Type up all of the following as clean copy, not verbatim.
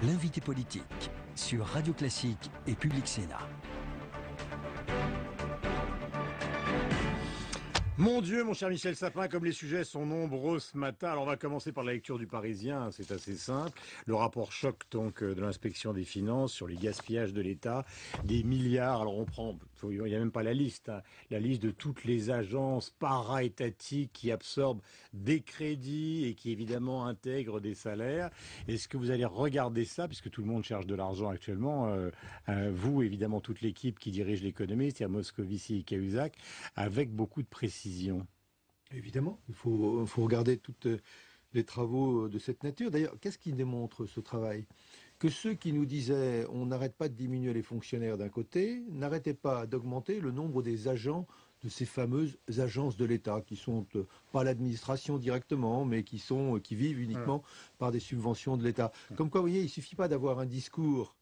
L'invité politique sur Radio Classique et Public Sénat. Mon Dieu, mon cher Michel Sapin, comme les sujets sont nombreux ce matin, alors on va commencer par la lecture du Parisien, c'est assez simple. Le rapport choc donc de l'inspection des finances sur les gaspillages de l'État, des milliards, alors on prend, il n'y a même pas la liste, hein, la liste de toutes les agences para-étatiques qui absorbent des crédits et qui évidemment intègrent des salaires. Est-ce que vous allez regarder ça, puisque tout le monde cherche de l'argent actuellement, vous évidemment toute l'équipe qui dirige l'économie, c'est-à-dire Moscovici et Cahuzac, avec beaucoup de précision? Évidemment, il faut regarder tous les travaux de cette nature. D'ailleurs, qu'est-ce qui démontre ce travail? Que ceux qui nous disaient on n'arrête pas de diminuer les fonctionnaires d'un côté, n'arrêtaient pas d'augmenter le nombre des agents de ces fameuses agences de l'État, qui sont pas l'administration directement, mais qui vivent uniquement par des subventions de l'État. Comme quoi, vous voyez, il suffit pas d'avoir un discours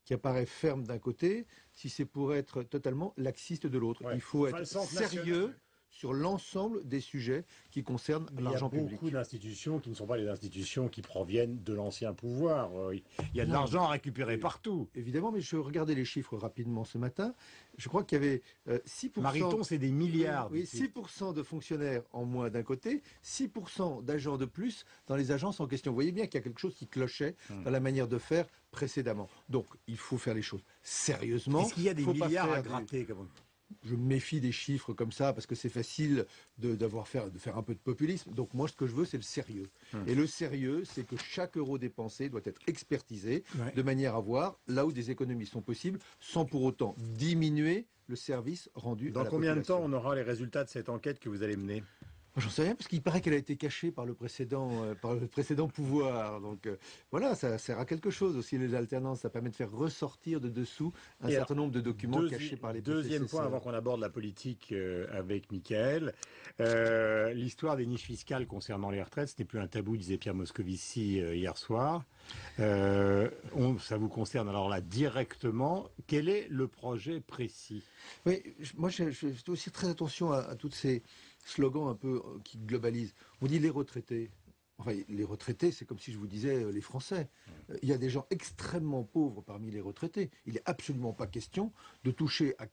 qui apparaît ferme d'un côté, si c'est pour être totalement laxiste de l'autre. Il faut être sérieux sur l'ensemble des sujets qui concernent l'argent public. Il y a beaucoup d'institutions qui ne sont pas les institutions qui proviennent de l'ancien pouvoir. Il y a de l'argent à récupérer partout. Évidemment, mais je regardais les chiffres rapidement ce matin. Je crois qu'il y avait 6%... Mariton, c'est des milliards. Oui, 6% de fonctionnaires en moins d'un côté, 6% d'agents de plus dans les agences en question. Vous voyez bien qu'il y a quelque chose qui clochait dans la manière de faire précédemment. Donc, il faut faire les choses sérieusement. Est-ce qu'il y a des milliards à gratter Je me méfie des chiffres comme ça parce que c'est facile de faire un peu de populisme. Donc moi, ce que je veux, c'est le sérieux. Et le sérieux, c'est que chaque euro dépensé doit être expertisé de manière à voir là où des économies sont possibles sans pour autant diminuer le service rendu à la population. Dans combien de temps on aura les résultats de cette enquête que vous allez mener? J'en sais rien, parce qu'il paraît qu'elle a été cachée par le précédent pouvoir. Donc voilà, ça sert à quelque chose aussi, les alternances. Ça permet de faire ressortir de dessous un certain nombre de documents cachés par les prédécesseurs. Deuxième point, avant qu'on aborde la politique avec Mickaël, l'histoire des niches fiscales concernant les retraites, ce n'est plus un tabou, disait Pierre Moscovici hier soir. Ça vous concerne alors là directement. Quel est le projet précis? Oui, moi je fais aussi très attention à toutes ces slogans un peu qui globalisent. On dit les retraités. Enfin, les retraités, c'est comme si je vous disais les Français. Il y a des gens extrêmement pauvres parmi les retraités. Il n'est absolument pas question de toucher à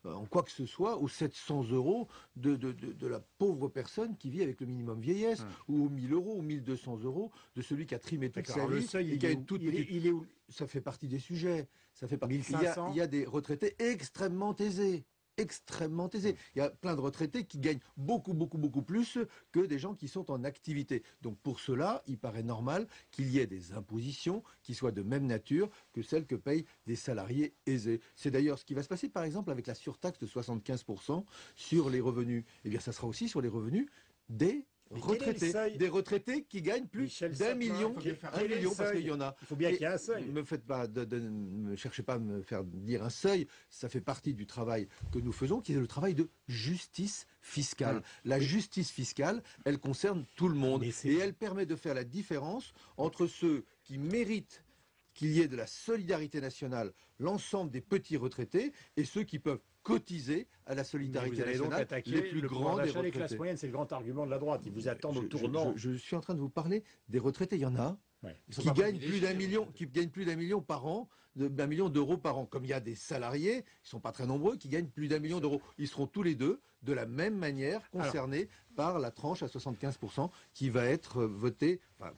en quoi que ce soit, aux 700 euros de la pauvre personne qui vit avec le minimum vieillesse, ou aux 1000 euros, ou 1200 euros de celui qui a trimé toute sa vie et qui a une toute petite... Il est où? Ça fait partie des sujets. Ça fait partie. 1500. Il y a des retraités extrêmement aisés. Extrêmement aisés. Il y a plein de retraités qui gagnent beaucoup plus que des gens qui sont en activité. Donc pour cela, il paraît normal qu'il y ait des impositions qui soient de même nature que celles que payent des salariés aisés. C'est d'ailleurs ce qui va se passer par exemple avec la surtaxe de 75% sur les revenus. Eh bien ça sera aussi sur les revenus des retraités qui gagnent plus d'un million, parce qu'il y en a. Il faut bien qu'il y ait un seuil. Ne me cherchez pas à me faire dire un seuil. Ça fait partie du travail que nous faisons, qui est le travail de justice fiscale. La justice fiscale, elle concerne tout le monde et elle permet de faire la différence entre ceux qui méritent qu'il y ait de la solidarité nationale, l'ensemble des petits retraités, et ceux qui peuvent cotiser à la solidarité nationale, les plus grands des retraités. Les classes moyennes, c'est le grand argument de la droite. Ils vous attendent au tournant. Je suis en train de vous parler des retraités. Il y en a qui gagnent plus d'un million par an, d'un million d'euros par an. Comme il y a des salariés, ils sont pas très nombreux, qui gagnent plus d'un million d'euros. Ils seront tous les deux de la même manière concernés par la tranche à 75% qui va être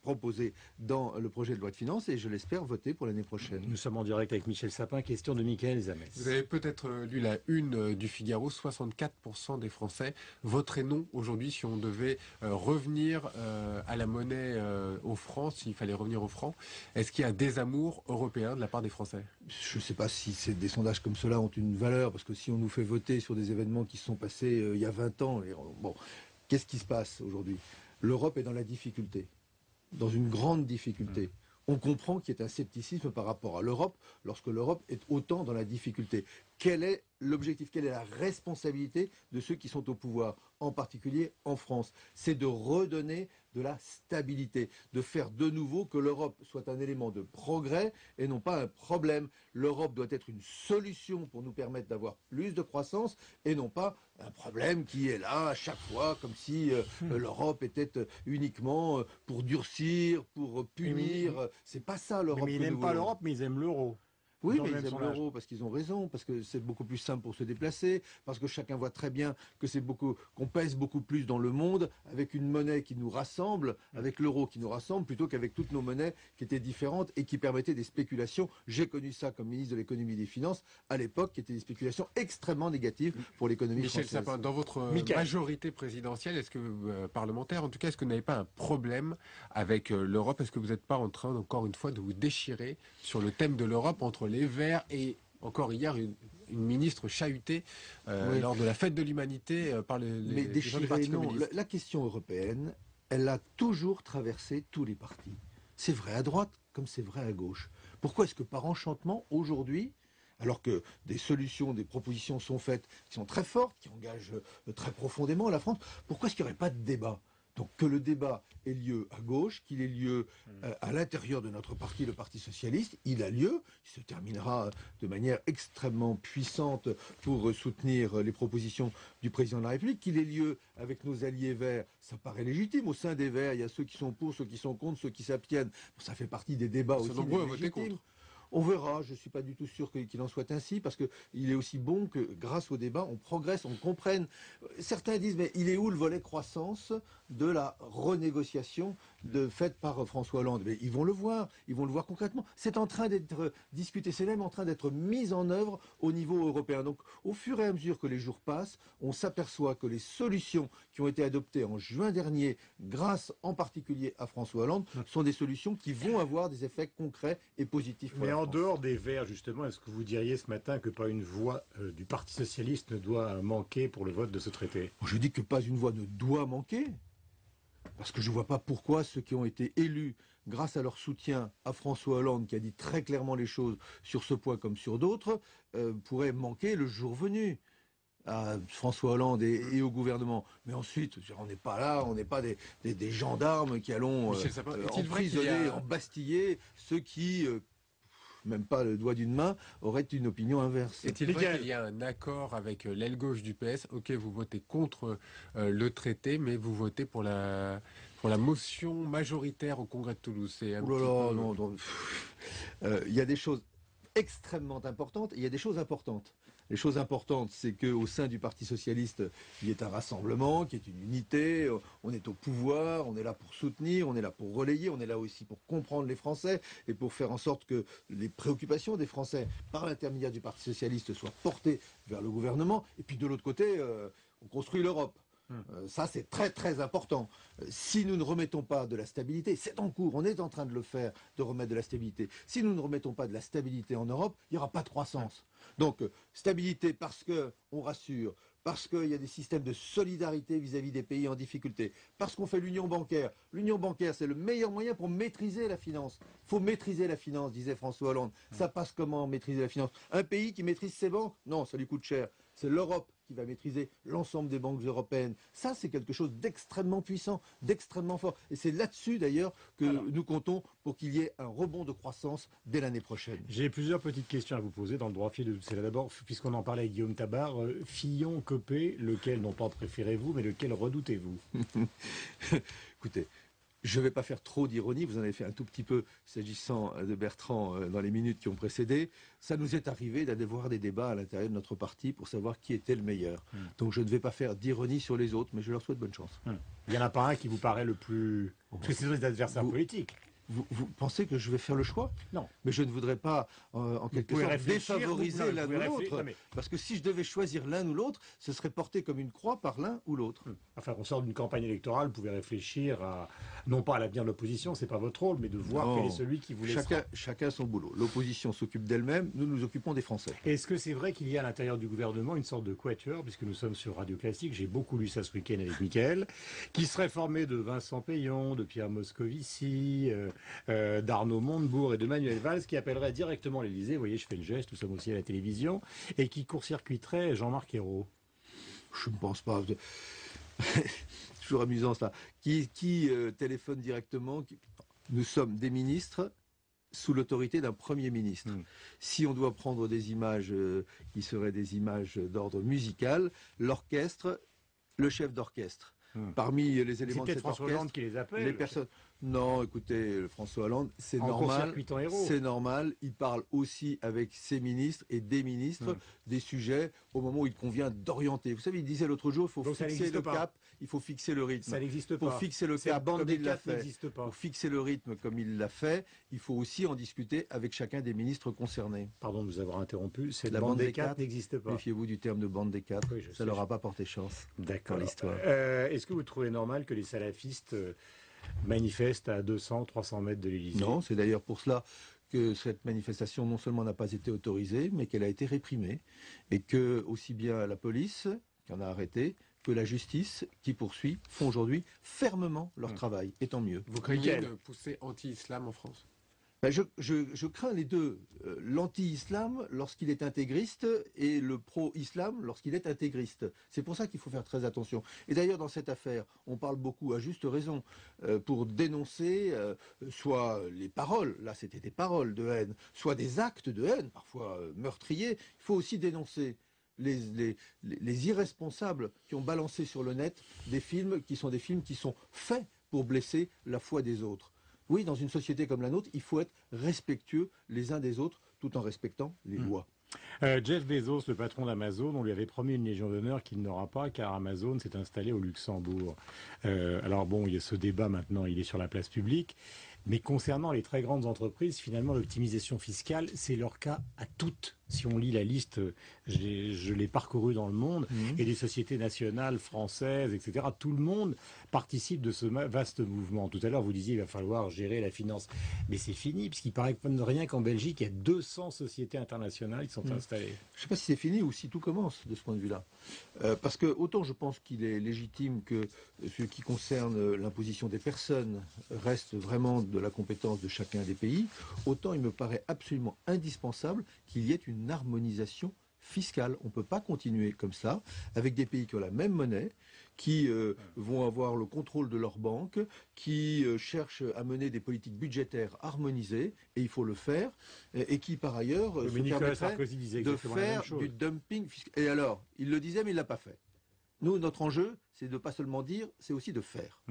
proposée dans le projet de loi de finances et je l'espère votée pour l'année prochaine. Nous sommes en direct avec Michel Sapin, question de Mickaël Zamès. Vous avez peut-être lu la une du Figaro, 64% des Français voteraient non aujourd'hui si on devait revenir à la monnaie au franc, s'il fallait revenir au franc. Est-ce qu'il y a un désamour européen de la part des Français? Je ne sais pas si des sondages comme cela ont une valeur, parce que si on nous fait voter sur des événements qui se sont passés il y a 20 ans, qu'est-ce qui se passe aujourd'hui? L'Europe est dans la difficulté, dans une grande difficulté. On comprend qu'il y ait un scepticisme par rapport à l'Europe lorsque l'Europe est autant dans la difficulté. quel est l'objectif, quelle est la responsabilité de ceux qui sont au pouvoir, en particulier en France. C'est de redonner de la stabilité, de faire de nouveau que l'Europe soit un élément de progrès et non pas un problème. L'Europe doit être une solution pour nous permettre d'avoir plus de croissance et non pas un problème qui est là à chaque fois, comme si l'Europe était uniquement pour durcir, pour punir. C'est pas ça l'Europe. Mais ils n'aiment pas l'Europe, mais ils aiment l'euro. Oui, Dans mais le ils même aiment sondage. l'euro parce qu'ils ont raison, parce que c'est beaucoup plus simple pour se déplacer, parce que chacun voit très bien que qu'on pèse beaucoup plus dans le monde avec une monnaie qui nous rassemble, avec l'euro qui nous rassemble, plutôt qu'avec toutes nos monnaies qui étaient différentes et qui permettaient des spéculations. J'ai connu ça comme ministre de l'économie et des finances à l'époque, qui étaient des spéculations extrêmement négatives pour l'économie Michel française. Sapin, dans votre majorité présidentielle, est-ce que parlementaire, en tout cas, est-ce que vous n'avez pas un problème avec l'Europe? Est-ce que vous n'êtes pas en train, encore une fois, de vous déchirer sur le thème de l'Europe entre les Verts et encore hier une ministre chahutée Oui. lors de la fête de l'humanité par Mais les gens du Parti non, communiste? la question européenne, elle a toujours traversé tous les partis. C'est vrai à droite comme c'est vrai à gauche. Pourquoi est-ce que par enchantement, aujourd'hui, alors que des solutions, des propositions sont faites, qui sont très fortes, qui engagent très profondément la France, pourquoi est-ce qu'il n'y aurait pas de débat? Donc que le débat ait lieu à gauche, qu'il ait lieu à l'intérieur de notre parti, le Parti socialiste, il a lieu, il se terminera de manière extrêmement puissante pour soutenir les propositions du président de la République, qu'il ait lieu avec nos alliés verts, ça paraît légitime. Au sein des verts, il y a ceux qui sont pour, ceux qui sont contre, ceux qui s'abstiennent. Ça fait partie des débats Ils sont aussi nombreux à voter légitimes. contre. On verra, je ne suis pas du tout sûr qu'il en soit ainsi, parce qu'il est aussi bon que grâce au débat, on progresse, on comprenne. Certains disent, mais il est où le volet croissance de la renégociation faite par François Hollande? Mais ils vont le voir concrètement. C'est en train d'être discuté, c'est même en train d'être mis en œuvre au niveau européen. Donc au fur et à mesure que les jours passent, on s'aperçoit que les solutions qui ont été adoptées en juin dernier, grâce en particulier à François Hollande, sont des solutions qui vont avoir des effets concrets et positifs pour Mais la en France. dehors des Verts, justement, est-ce que vous diriez ce matin que pas une voix du Parti socialiste ne doit manquer pour le vote de ce traité? Je dis que pas une voix ne doit manquer, parce que je ne vois pas pourquoi ceux qui ont été élus grâce à leur soutien à François Hollande, qui a dit très clairement les choses sur ce point comme sur d'autres, pourraient manquer le jour venu à François Hollande et au gouvernement. Mais ensuite, on n'est pas là, on n'est pas des gendarmes qui allons Michel Sapin, est-il vrai qu'il y emprisonner, a- embastiller ceux qui, même pas le doigt d'une main, auraient une opinion inverse. Est-il vrai Mickaël. qu'il y a un accord avec l'aile gauche du PS? Ok, vous votez contre le traité, mais vous votez pour la motion majoritaire au Congrès de Toulouse. C'est un Oh là petit là, peu- non, non. Il y a des choses extrêmement importantes et il y a des choses importantes. Les choses importantes, c'est qu'au sein du Parti socialiste, il y ait un rassemblement, qu'il y ait une unité, on est au pouvoir, on est là pour soutenir, on est là pour relayer, on est là aussi pour comprendre les Français et pour faire en sorte que les préoccupations des Français, par l'intermédiaire du Parti socialiste, soient portées vers le gouvernement. Et puis de l'autre côté, on construit l'Europe. Ça, c'est très très important. Si nous ne remettons pas de la stabilité, c'est en cours, on est en train de le faire, de remettre de la stabilité. Si nous ne remettons pas de la stabilité en Europe, il n'y aura pas de croissance. Donc, stabilité parce qu'on rassure, parce qu'il y a des systèmes de solidarité vis-à-vis des pays en difficulté, parce qu'on fait l'union bancaire. L'union bancaire, c'est le meilleur moyen pour maîtriser la finance. Il faut maîtriser la finance, disait François Hollande. Ça passe comment, maîtriser la finance? Un pays qui maîtrise ses banques? Non, ça lui coûte cher. C'est l'Europe qui va maîtriser l'ensemble des banques européennes. Ça, c'est quelque chose d'extrêmement puissant, d'extrêmement fort. Et c'est là-dessus, d'ailleurs, que nous comptons pour qu'il y ait un rebond de croissance dès l'année prochaine. J'ai plusieurs petites questions à vous poser dans le droit fil de tout cela. D'abord, puisqu'on en parlait avec Guillaume Tabar, Fillon, Copé, lequel non pas préférez-vous, mais lequel redoutez-vous? Écoutez, je ne vais pas faire trop d'ironie, vous en avez fait un tout petit peu s'agissant de Bertrand dans les minutes qui ont précédé. Ça nous est arrivé d'avoir des débats à l'intérieur de notre parti pour savoir qui était le meilleur. Donc je ne vais pas faire d'ironie sur les autres, mais je leur souhaite bonne chance. Il n'y en a pas un qui vous paraît le plus... Parce que c'est des adversaires politiques. Vous pensez que je vais faire le choix? Non. Mais je ne voudrais pas, en quelque pouvez sorte, réfléchir, défavoriser vous l'un ou pouvez réfléchir, l'autre. mais- Parce que si je devais choisir l'un ou l'autre, ce serait porté comme une croix par l'un ou l'autre. Enfin, qu'on sort d'une campagne électorale, vous pouvez réfléchir à, non pas à l'avenir de l'opposition, c'est pas votre rôle, mais de voir Non. quel est celui qui vous laissera. Chacun son boulot. L'opposition s'occupe d'elle-même, nous nous occupons des Français. Est-ce que c'est vrai qu'il y a à l'intérieur du gouvernement une sorte de quatuor, puisque nous sommes sur Radio Classique, j'ai beaucoup lu ça ce week-end avec Mickaël, qui serait formé de Vincent Payon, de Pierre Moscovici, d'Arnaud Montebourg et de Manuel Valls qui appellerait directement l'Élysée, vous voyez, je fais le geste, nous sommes aussi à la télévision, et qui court-circuiterait Jean-Marc Ayrault. Je ne pense pas. C'est toujours amusant ça. Qui téléphone directement Nous sommes des ministres sous l'autorité d'un Premier ministre. Si on doit prendre des images qui seraient des images d'ordre musical, l'orchestre, le chef d'orchestre. Parmi les éléments de cet François orchestre, Hollande qui les appelle. les personnes. Non, écoutez, François Hollande, c'est normal. C'est normal. Il parle aussi avec ses ministres et des ministres des sujets au moment où il convient d'orienter. Vous savez, il disait l'autre jour, il faut fixer le cap, il faut fixer le rythme. Ça n'existe pas. Pour fixer le cap comme il l'a fait, pour fixer le rythme comme il l'a fait, il faut aussi en discuter avec chacun des ministres concernés. Pardon de nous avoir interrompu. La bande des quatre n'existe pas. Méfiez-vous du terme de bande des quatre. Oui, ça leur a pas porté chance. D'accord. Dans l'histoire. Est-ce que vous trouvez normal que les salafistes manifestent à 200, 300 mètres de l'Élysée? Non, c'est d'ailleurs pour cela que cette manifestation non seulement n'a pas été autorisée, mais qu'elle a été réprimée. Et que aussi bien la police, qui en a arrêté, que la justice, qui poursuit, font aujourd'hui fermement leur travail. Et tant mieux. Vous craignez une poussée anti-islam en France? Ben je crains les deux. L'anti-islam lorsqu'il est intégriste et le pro-islam lorsqu'il est intégriste. C'est pour ça qu'il faut faire très attention. Et d'ailleurs, dans cette affaire, on parle beaucoup, à juste raison, pour dénoncer soit les paroles, là c'était des paroles de haine, soit des actes de haine, parfois meurtriers. Il faut aussi dénoncer les irresponsables qui ont balancé sur le net des films qui sont faits pour blesser la foi des autres. Oui, dans une société comme la nôtre, il faut être respectueux les uns des autres tout en respectant les lois. Jeff Bezos, le patron d'Amazon, on lui avait promis une Légion d'honneur qu'il n'aura pas car Amazon s'est installé au Luxembourg. Alors bon, il y a ce débat maintenant, il est sur la place publique. Mais concernant les très grandes entreprises, finalement, l'optimisation fiscale, c'est leur cas à toutes. Si on lit la liste, je l'ai parcourue dans le monde, et des sociétés nationales, françaises, etc., tout le monde participe de ce vaste mouvement. Tout à l'heure, vous disiez qu'il va falloir gérer la finance. Mais c'est fini, puisqu'il paraît que rien qu'en Belgique, il y a 200 sociétés internationales qui sont installées. Je ne sais pas si c'est fini ou si tout commence de ce point de vue-là. Parce que autant je pense qu'il est légitime que ce qui concerne l'imposition des personnes reste vraiment de la compétence de chacun des pays, autant il me paraît absolument indispensable qu'il y ait une harmonisation fiscale. On ne peut pas continuer comme ça, avec des pays qui ont la même monnaie, qui vont avoir le contrôle de leur banque, qui cherchent à mener des politiques budgétaires harmonisées, et il faut le faire, et qui par ailleurs se permettraient de faire du dumping fiscal. Et alors, il le disait, mais il ne l'a pas fait. Nous, notre enjeu, c'est de ne pas seulement dire, c'est aussi de faire.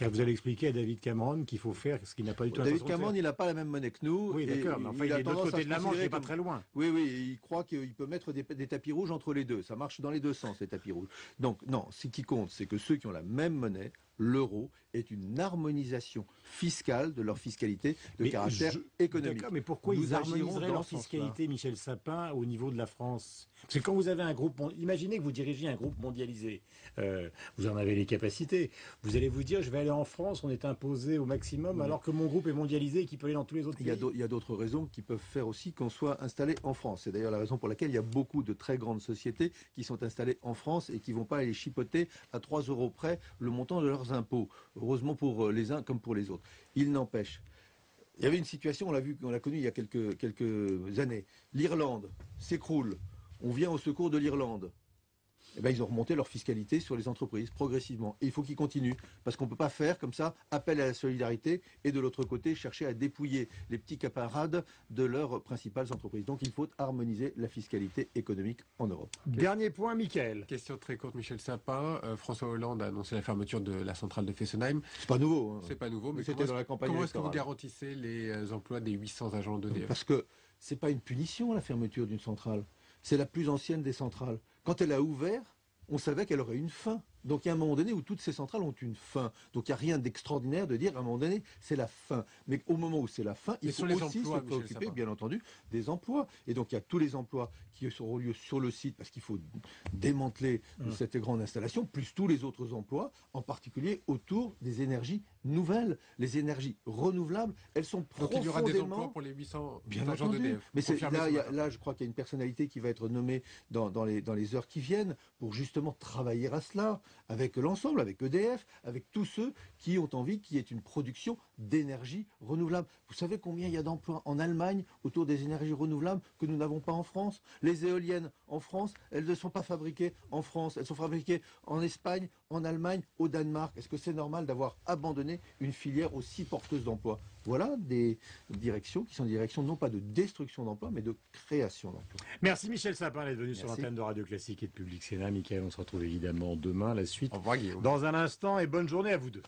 Vous allez expliquer à David Cameron qu'il faut faire ce qu'il n'a pas du tout David Cameron, il n'a pas la même monnaie que nous. Oui, d'accord, mais enfin, il est de l'autre côté de la Manche, il n'est pas très loin. Oui, il croit qu'il peut mettre des tapis rouges entre les deux. Ça marche dans les deux sens, les tapis rouges. Donc, non, ce qui compte, c'est que ceux qui ont la même monnaie, l'euro, est une harmonisation fiscale de leur fiscalité de caractère économique. D'accord, mais pourquoi ils harmoniseraient leur fiscalité, Michel Sapin, au niveau de la France? Parce que quand vous avez un groupe, imaginez que vous dirigiez un groupe mondialisé, vous en avez les capacités, vous allez vous dire, je vais aller en France, on est imposé au maximum, alors que mon groupe est mondialisé et qu'il peut aller dans tous les autres pays. Il y a d'autres raisons qui peuvent faire aussi qu'on soit installé en France. C'est d'ailleurs la raison pour laquelle il y a beaucoup de très grandes sociétés qui sont installées en France et qui ne vont pas aller chipoter à 3 € près le montant de leurs impôts. Heureusement pour les uns comme pour les autres. Il n'empêche. Il y avait une situation, on l'a connue il y a quelques années. L'Irlande s'écroule. On vient au secours de l'Irlande. Eh bien, ils ont remonté leur fiscalité sur les entreprises progressivement. Et il faut qu'ils continuent. Parce qu'on ne peut pas faire comme ça appel à la solidarité et de l'autre côté chercher à dépouiller les petits camarades de leurs principales entreprises. Donc il faut harmoniser la fiscalité économique en Europe. Dernier point, Mickaël. Question très courte, Michel Sapin. François Hollande a annoncé la fermeture de la centrale de Fessenheim. C'est pas nouveau. Hein. C'est pas nouveau, mais c'était dans la campagne comment est-ce que vous électorale. garantissez les emplois des 800 agents d'EDF? Parce que c'est pas une punition, la fermeture d'une centrale. C'est la plus ancienne des centrales. Quand elle a ouvert, on savait qu'elle aurait une fin. Donc il y a un moment donné où toutes ces centrales ont une fin. Donc il n'y a rien d'extraordinaire de dire à un moment donné c'est la fin. Mais au moment où c'est la fin, il faut aussi se préoccuper, bien entendu, des emplois. Et donc il y a tous les emplois qui auront lieu sur le site parce qu'il faut démanteler cette grande installation, plus tous les autres emplois, en particulier autour des énergies nouvelles, les énergies renouvelables, elles sont Donc il y aura des emplois profondément... pour les 800 Bien agents entendu. d'EDF. Mais Confirmé ce matin. là, je crois qu'il y a une personnalité qui va être nommée dans les heures qui viennent pour justement travailler à cela, avec l'ensemble, avec EDF, avec tous ceux qui ont envie qu'il y ait une production d'énergie renouvelable. Vous savez combien il y a d'emplois en Allemagne autour des énergies renouvelables que nous n'avons pas en France? Les éoliennes en France, elles ne sont pas fabriquées en France, elles sont fabriquées en Espagne, en Allemagne, au Danemark. Est-ce que c'est normal d'avoir abandonné une filière aussi porteuse d'emplois? Voilà des directions qui sont des directions non pas de destruction d'emplois, mais de création d'emplois. Merci Michel Sapin d'être venu sur Merci. l'antenne de Radio Classique et de Public Sénat. Michael, on se retrouve évidemment demain, la suite Au revoir Guillaume. dans un instant, et bonne journée à vous deux.